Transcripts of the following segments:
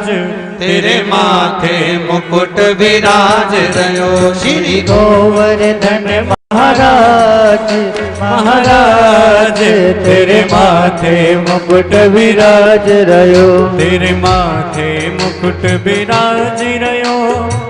महाराज तेरे माथे मुकुट विराज रयो। श्री गोवर्धन महाराज महाराज तेरे माथे मुकुट विराज रयो। तेरे माथे मुकुट विराज रयो,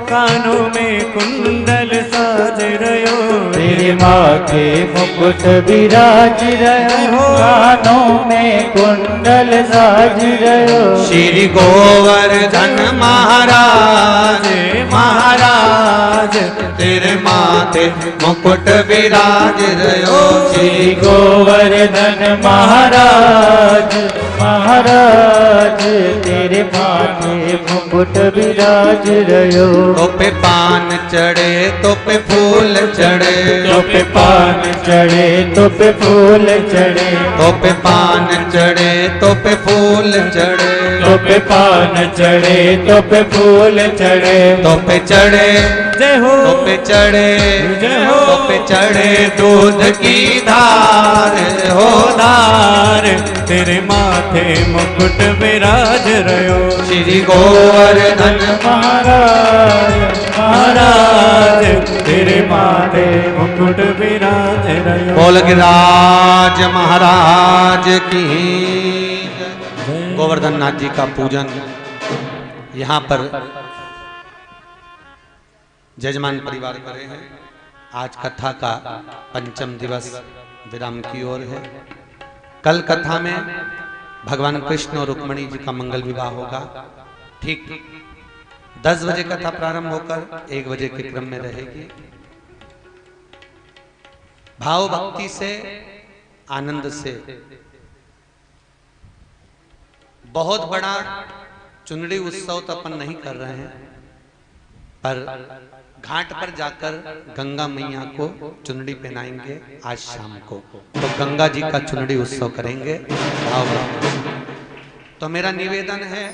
कानों में कुंडल साज रयो। तेरे माथे मुकुट विराज रयो, कानों में कुंडल साज रयो। श्री गोवर्धन महाराज महाराज तेरे माथे मुकुट विराज रयो। श्री गोवर्धन महाराज महाराज तेरे माथे मुकुट विराज रयो। तो पे पान चढ़े तो पे फूल चढ़े, तो पे पान चढ़े तो पे फूल चढ़े, तो पे पान चढ़े तो पे फूल चढ़े, तो पे पान चढ़े तो पे फूल चढ़े, तो पे चढ़े जय हो, तो पे चढ़े जय हो, तो पे चढ़े दूध की धार हो धार। तेरे माथे मुकुट विराज रयो। श्री गोवर्धन महाराज महाराज तेरे माथे मुकुट विराज रयो। बोल गिरिराज महाराज की। गोवर्धन नाथ जी का पूजन यहाँ पर जजमान परिवार करे हैं। आज कथा का पंचम दिवस विराम की ओर है। कल कथा में भगवान कृष्ण और रुक्मणी जी का मंगल विवाह होगा। ठीक 10 बजे कथा प्रारंभ होकर 1 बजे के क्रम में रहेगी। भाव भक्ति से आनंद से बहुत बड़ा चुनरी उत्सव तो अपन नहीं कर रहे हैं, पर घाट पर जाकर गंगा मैया को चुनरी पहनाएंगे आज शाम को। तो गंगा जी का चुनरी उत्सव करेंगे भाव भक्ति से। तो मेरा निवेदन है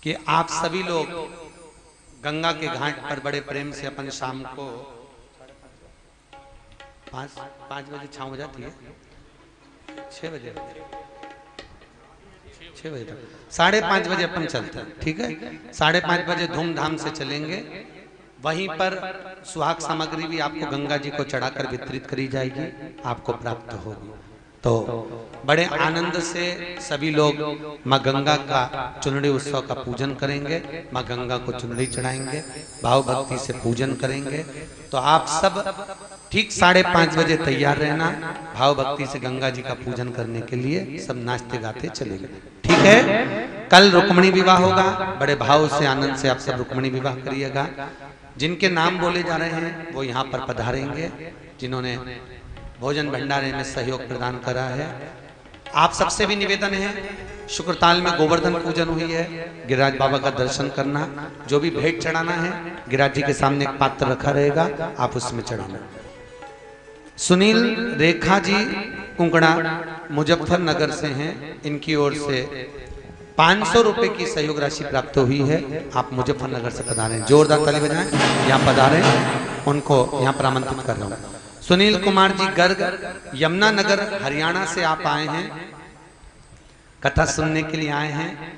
कि आप सभी लोग गंगा के घाट पर बड़े प्रेम से अपन शाम को 5 बजे छाँव हो जाती है, 6 बजे 6 बजे तक 5:30 बजे अपन चलते हैं। ठीक है, 5:30 बजे धूमधाम से चलेंगे। वहीं पर सुहाग सामग्री भी आपको गंगा जी को चढ़ाकर वितरित करी जाएगी, आपको प्राप्त होगी। तो बड़े आनंद से सभी लोग माँ गंगा का चुनरी उत्सव का पूजन करेंगे, माँ गंगा को चुनरी चढ़ाएंगे, भाव भक्ति से पूजन करेंगे। तो आप सब ठीक 5:30 बजे तैयार रहना, भाव भक्ति से गंगा जी का पूजन करने के लिए सब नाचते गाते चलेंगे। ठीक है, कल रुक्मणी विवाह होगा। बड़े भाव से आनंद से आप सब रुक्मणी विवाह करिएगा। जिनके नाम बोले जा रहे हैं वो यहाँ पर पधारेंगे, जिन्होंने भोजन भंडारे में सहयोग प्रदान करा है। आप सबसे भी निवेदन है, शुक्रताल में गोवर्धन पूजन हुई है, गिरिराज बाबा का दर्शन करना। जो भी भेंट चढ़ाना है गिरिराज जी के सामने एक पात्र रखा रहेगा, आप उसमें चढ़ाना। सुनील रेखा जी कुंकड़ा मुजफ्फरनगर से हैं, इनकी ओर से 500 रुपए की सहयोग राशि प्राप्त हुई है। आप मुजफ्फरनगर से पधारें, जोरदार ताली बजाएं। यहाँ पधारें, उनको यहाँ पर आमंत्रित कर रहा हूँ। सुनील कुमार जी गर्ग यमुनानगर हरियाणा से आप आए हैं, कथा सुनने के लिए आए हैं।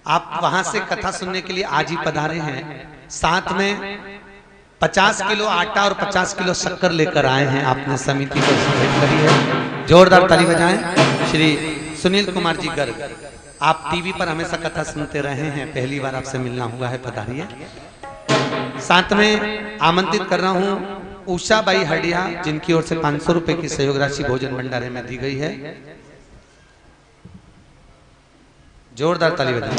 आप वहां से कथा सुनने के लिए आज ही पधारे हैं। साथ में 50 किलो आटा और 50 किलो शक्कर लेकर आए हैं। आपने समिति को भेंट करी है, जोरदार ताली बजाएं। श्री सुनील कुमार जी गर्ग, आप टीवी पर हमेशा कथा सुनते रहे हैं, पहली बार आपसे मिलना हुआ है, पधारिए। साथ में आमंत्रित कर रहा हूं उषा बाई हडिया, जिनकी ओर से 500 रुपए की सहयोग राशि भोजन भंडारे में दी गई है। जोरदार ताली बजाएं।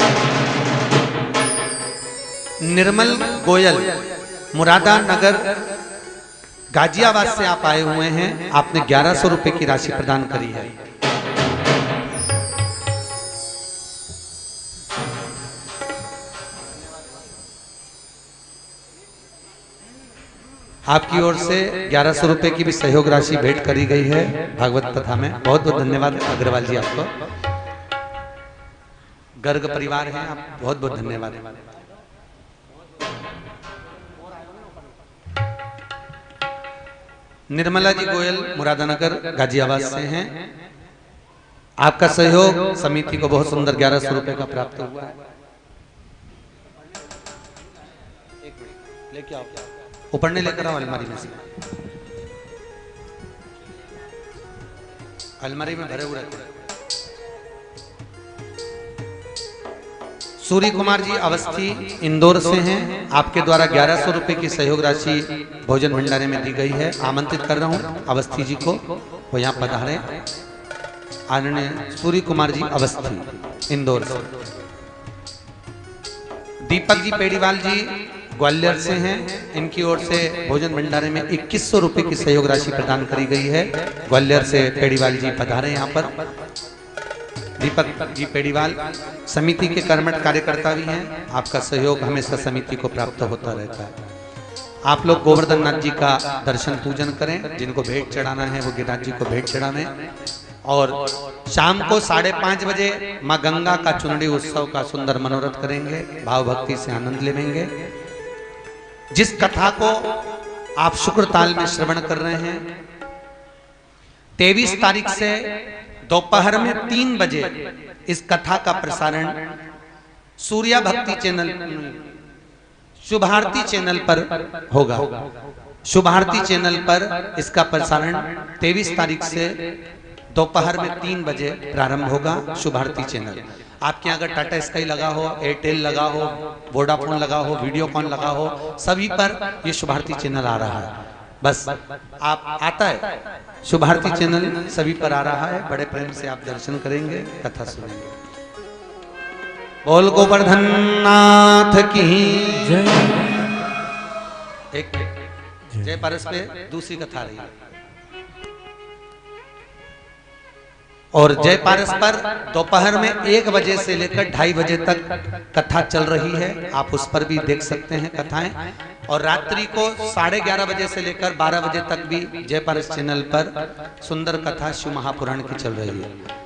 निर्मल गोयल मुरादानगर गाजियाबाद से आप आए हुए हैं, आपने 1100 रुपए की राशि प्रदान करी है। आपकी ओर से 1100 रुपए की भी सहयोग राशि भेंट करी गई है भागवत कथा में। बहुत बहुत धन्यवाद अग्रवाल जी, आपको गर्ग परिवार है, आप बहुत बहुत धन्यवाद। निर्मला जी गोयल मुरादानगर गाजियाबाद से हैं, आपका सहयोग समिति को बहुत सुंदर 1100 रुपए का प्राप्त हुआ है। लेके आओ, ऊपर नहीं लेकर आओ, अलमारी में से, अलमारी में भरे हुए रखे। सूर्य कुमार जी अवस्थी इंदौर से हैं, आपके द्वारा 1100 रुपए की सहयोग राशि भोजन भंडारे में दी गई है। आमंत्रित कर रहा हूं अवस्थी जी को, वो यहाँ पधारे। आदरणीय सूर्य कुमार जी अवस्थी इंदौर से। दीपक जी पेड़ीवाल जी ग्वालियर से हैं, इनकी ओर से भोजन भंडारे में 2100 रुपए की सहयोग राशि प्रदान करी गई है। ग्वालियर से पेड़ीवाल जी पधारे यहाँ पर। दीपक जी पेड़ीवाल समिति के कर्मठ कार्यकर्ता भी हैं, आपका सहयोग हमेशा समिति को प्राप्त होता रहता है। आप लोग गोवर्धन नाथ जी का दर्शन पूजन करें, जिनको भेंट चढ़ाना है वो गिरिराज जी को भेंट चढ़ावें। और शाम को 5:30 बजे माँ गंगा का चुनरी उत्सव का सुंदर मनोरथ करेंगे, भाव भक्ति से आनंद लेंगे। जिस कथा को आप शुक्र ताल में श्रवण कर रहे हैं, 23 तारीख से दोपहर में 3 बजे इस कथा का प्रसारण सूर्या भक्ति चैनल, शुभारती चैनल पर होगा। शुभारती चैनल पर इसका प्रसारण 23 तारीख से दोपहर में 3 बजे प्रारंभ होगा। शुभारती चैनल, आपके यहाँ अगर टाटा स्काई लगा हो, एयरटेल लगा हो, वोडाफोन लगा हो, वीडियोकॉन लगा हो, सभी पर ये शुभारती चैनल आ रहा है। बस आप आता है शुभारती चैनल सभी पर आ रहा है। बड़े प्रेम से आप दर्शन करेंगे, कथा सुनेंगे। बोल गोवर्धन नाथ की जय। एक जय पारस पे दूसरी कथा रही है, और जय पारस पर दोपहर में 1 बजे से लेकर 2:30 बजे तक कथा चल रही है। आप उस पर भी देख सकते हैं कथाएं। और रात्रि को 11:30 बजे से लेकर 12 बजे तक भी जय पारस चैनल पर सुंदर कथा शिव महापुराण की चल रही है।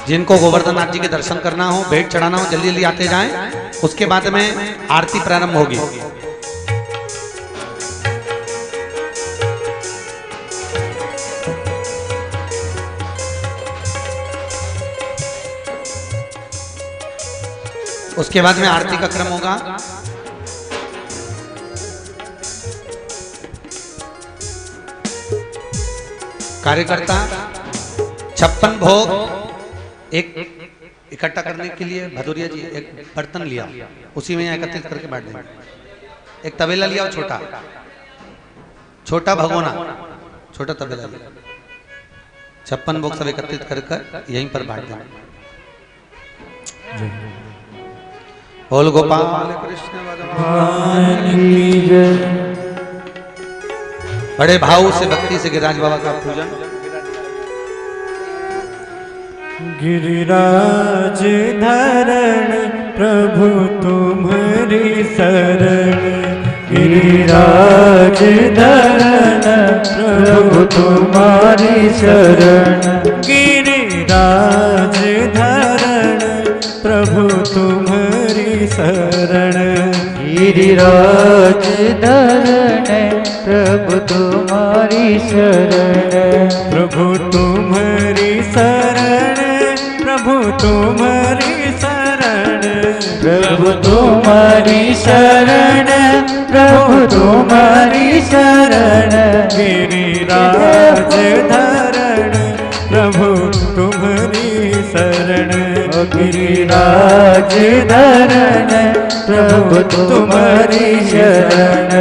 जिनको गोवर्धन नाथ जी के दर्शन करना हो, भेंट चढ़ाना हो, जल्दी जल्दी आते जाएं। उसके बाद में आरती प्रारंभ होगी। उसके बाद में आरती का क्रम होगा। कार्यकर्ता 56 भोग एक इकट्ठा करने के लिए भदौरिया जी एक बर्तन लिया, उसी में एकत्रित करके बांट देंगे। एक तबेला लिया, छोटा छोटा भगोना, छोटा तबेला लिया, 56 भोग सब एकत्रित कर यहीं पर बांट देंगे। बोल गोपाल कृष्ण भगवान की जय। बड़े भाव से भक्ति से गिरिराज बाबा का पूजन। गिरिराज धरण प्रभु तुम्हारी शरण, गिरिराज धरण प्रभु तुम्हारी शरण, गिरिराज धरण प्रभु तुम्हारी शरण, गिरिराज धरण प्रभु तुम्हारी शरण, प्रभु तुम्हारी शरण, प्रभु तुम्हारी शरण, प्रभु तुम्हारी शरण, प्रभु तुम्हारी शरण, गिरिराज धरण प्रभु तुम्हारी शरण, गिरिराज धरण प्रभु तुम्हारी शरण।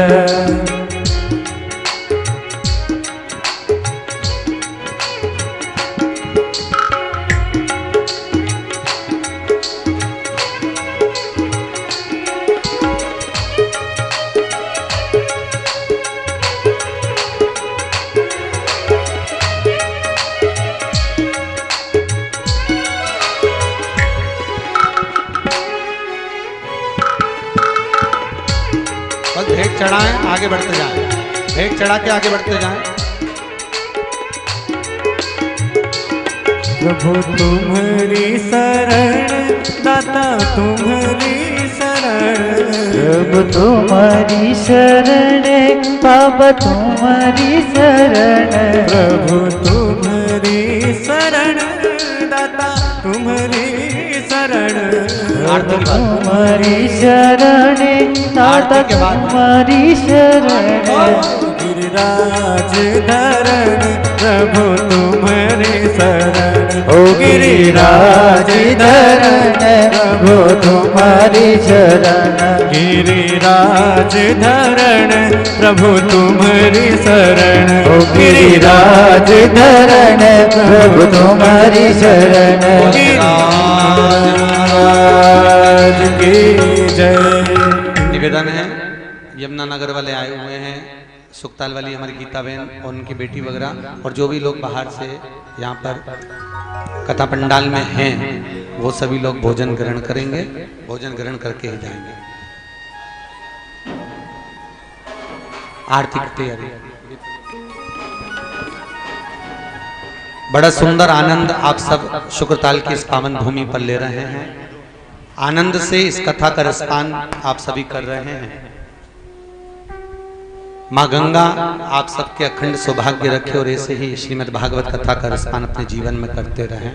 भेंट चढ़ाएं, आगे बढ़ते जाएं, भेंट चढ़ा के आगे बढ़ते जाएं। प्रभु तुम्हारी शरण, दाता तुम्हारी शरण, प्रभु तुम्हारी शरण, बाबा तुम्हारी शरण, प्रभु तुम्हारी शरण, दाता तुम्हारी शरण, आरती के बाद तुम्हारी शरण, दाता तुम्हारी शरण, गिरिराज धरण, प्रभु तुम्हारी शरण, ओ गिरिराज धरण, प्रभु तुम्हारी शरण, गिरिराज धरण, प्रभु तुम्हारी शरण, ओ गिरिराज धरण, प्रभु तुम्हारी शरण, गिरिराज की जय। निवेदन है, यमुनानगर वाले आए हुए हैं, सुखताल वाली हमारी गीता बहन और उनकी बेटी वगैरह, और जो भी लोग बाहर से यहाँ पर कथा पंडाल में हैं, वो सभी लोग भोजन ग्रहण करेंगे, भोजन ग्रहण करके ही जाएंगे। आरती की तैयारी। बड़ा सुंदर आनंद आप सब शुक्रताल की इस पावन भूमि पर ले रहे हैं, आनंद से इस कथा का रसपान आप सभी कर रहे हैं। माँ गंगा आप सबके अखंड सौभाग्य रखे और ऐसे ही श्रीमद् भागवत कथा का रसपान अपने जीवन में करते रहें।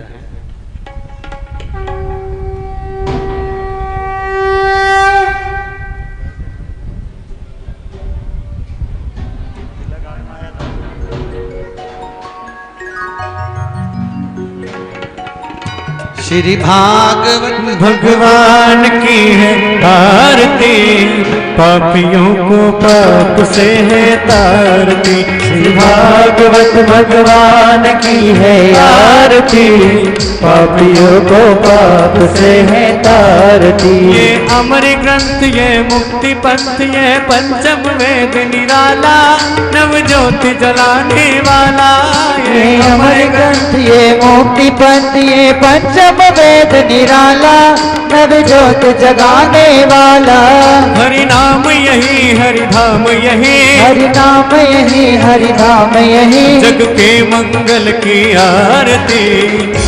श्री भागवत भगवान की है आरती, पापियों को पाप से है तारती, श्री भागवत भगवान की है आरती, पापियों को पाप से है तारती। ये अमर ग्रंथ, ये मुक्ति पंथ, ये पंचम वेद निराला, नव ज्योति जलाने वाला, ये अमर ग्रंथ, ये मुक्ति पंथ, ये पंचम वेद निराला, नव ज्योत जगाने वाला। हरि नाम यही, हरि धाम यही, हरि नाम यही, हरि धाम यही, जग के मंगल की आरती,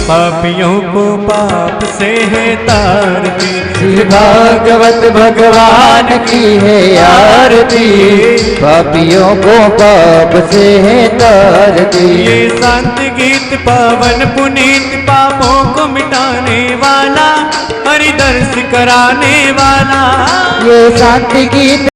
पापियों को पाप से है तारती। श्री भागवत भगवान की है आरती, पापियों को पाप से है तारती। ये शांति गीत पावन पुनीत, पापों को मिटाने वाला, हरि दर्श कराने वाला। ये शांति गीत